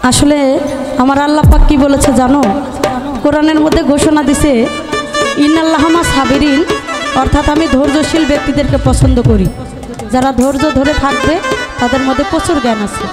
আসলে আমার আল্লাহ পাক কি বলেছে জানো? কোরআনের মধ্যে ঘোষণা দিছে ইন্নাল্লাহমা সাবিরিন, অর্থাৎ আমি ধৈর্যশীল ব্যক্তিদেরকে পছন্দ করি। যারা ধৈর্য ধরে থাকবে তাদের মধ্যে প্রচুর জ্ঞান আছে।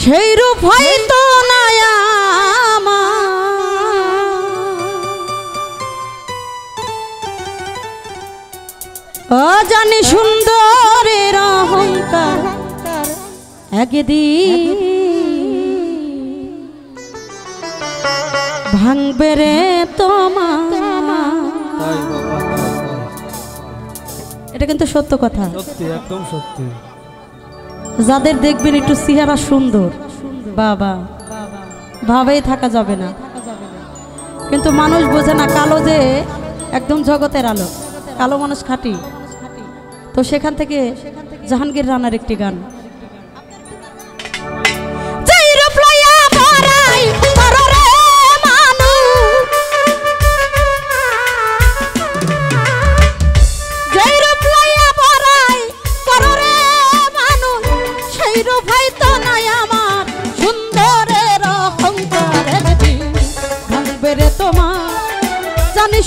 সেই রূপ হয়তো নাই অজানি সুন্দরের অহংকার একদিন ভাঙবে রে তোমার। এটা কিন্তু সত্য কথা, সত্যি, একদম সত্যি। যাদের দেখবেন একটু চেহারা সুন্দর, বাবা ভাবেই থাকা যাবে না, কিন্তু মানুষ বোঝে না কালো যে একদম জগতের আলো, কালো মানুষ খাঁটি। তো সেখান থেকে জাহাঙ্গীর রানার একটি গান,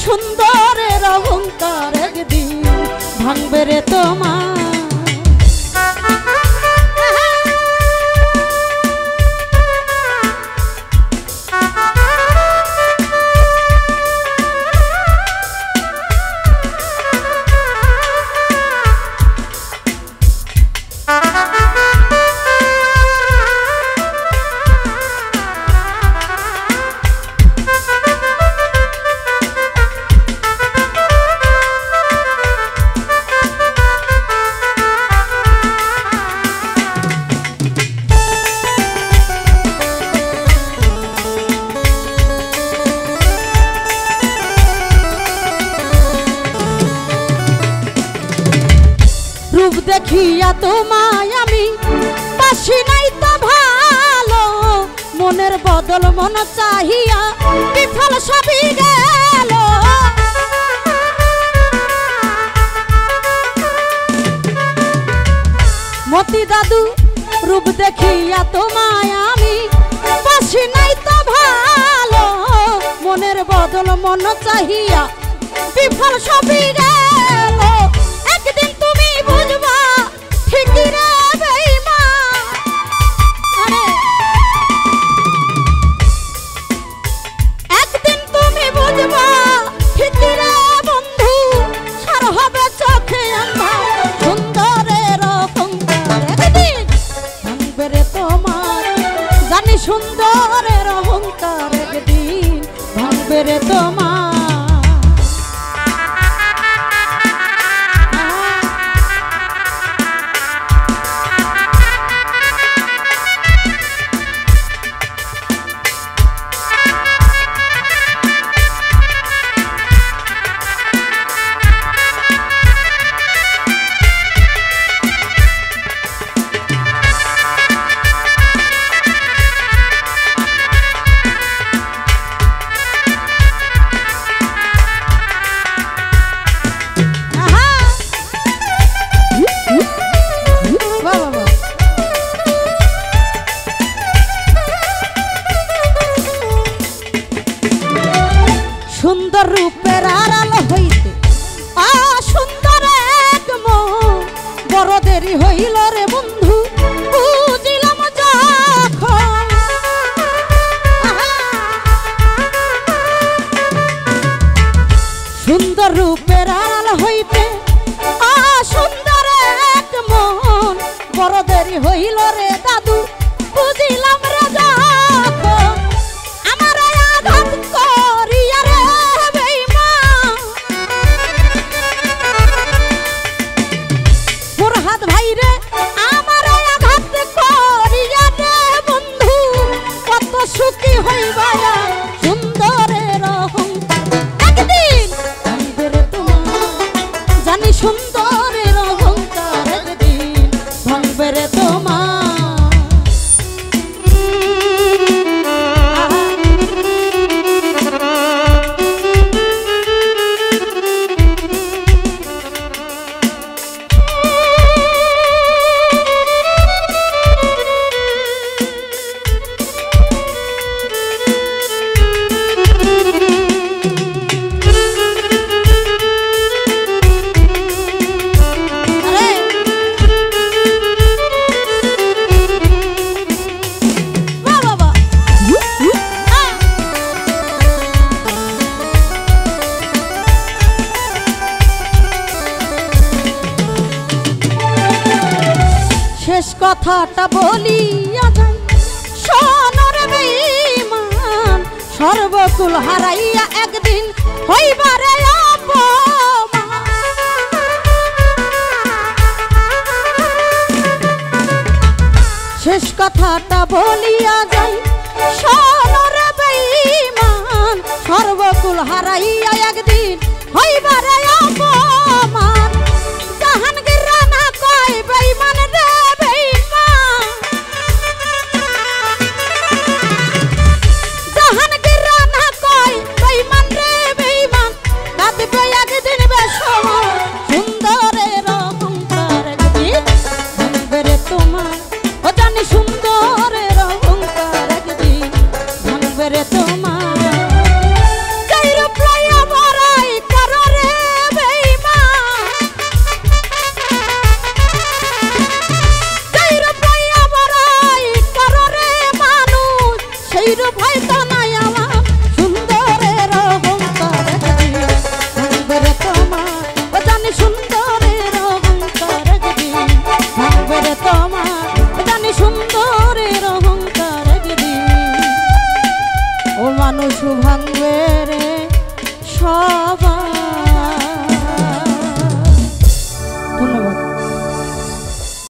সুন্দরের অহংকার একদিন ভাঙবে রে তোমার। রূপ দেখিয়া তোমায় আমি বাসি নাই তো ভালো, মনের বদল মন চাহিয়া বিফল সবই গেল। মতি দাদু রূপ দেখিয়া তোমায় আমি বাসি নাই তো ভালো, মনের বদল মন চাহিয়া বিফল সবই গেল। একদিন তুমি বুঝবা ঠিকই রে বেঈমান, একদিন তুমি বুঝবা ঠিকই রে বন্ধু, সার হবে চোখে আন্ধার সুন্দরের অহংকার একদিন ভাঙবে রে তোমার। জানি সুন্দরের অহংকার একদিন ভাঙবে রে তোমার। সুন্দর রূপের আড়াল হইতে অসুন্দর এক মন, বড় দেরি হইল রে বন্ধু বুঝিলাম যখন। সুন্দর রূপের আড়াল হইতে অসুন্দর এক মন, বড় দেরি হইল রে দাদু বুঝিলাম রে যখন। আমার আঘাত করিয়া রে বেঈমান কথাটা বলিয়া যাই শোনর বেঈমান সর্বকুল হারাইয়া একদিন হইবারে অপমান। শেষ কথাটা বলিয়া যাই শোনর বেঈমান সর্বকুল হারাইয়া একদিন হইবারে অপমান। জাহাঙ্গীর রানা কয় বেঈমান রে বেঈমান, জাহাঙ্গীর রানা কয় বেঈমান রে বেঈমান, কাঁদবে একদিন বেসমান সুন্দরের অহংকার একদিন ভাঙবে রে তোমার, ও জানি সুন্দরের অহংকার একদিন ভাঙবে রে তোমার। মানুষ ভাঙবে রে সব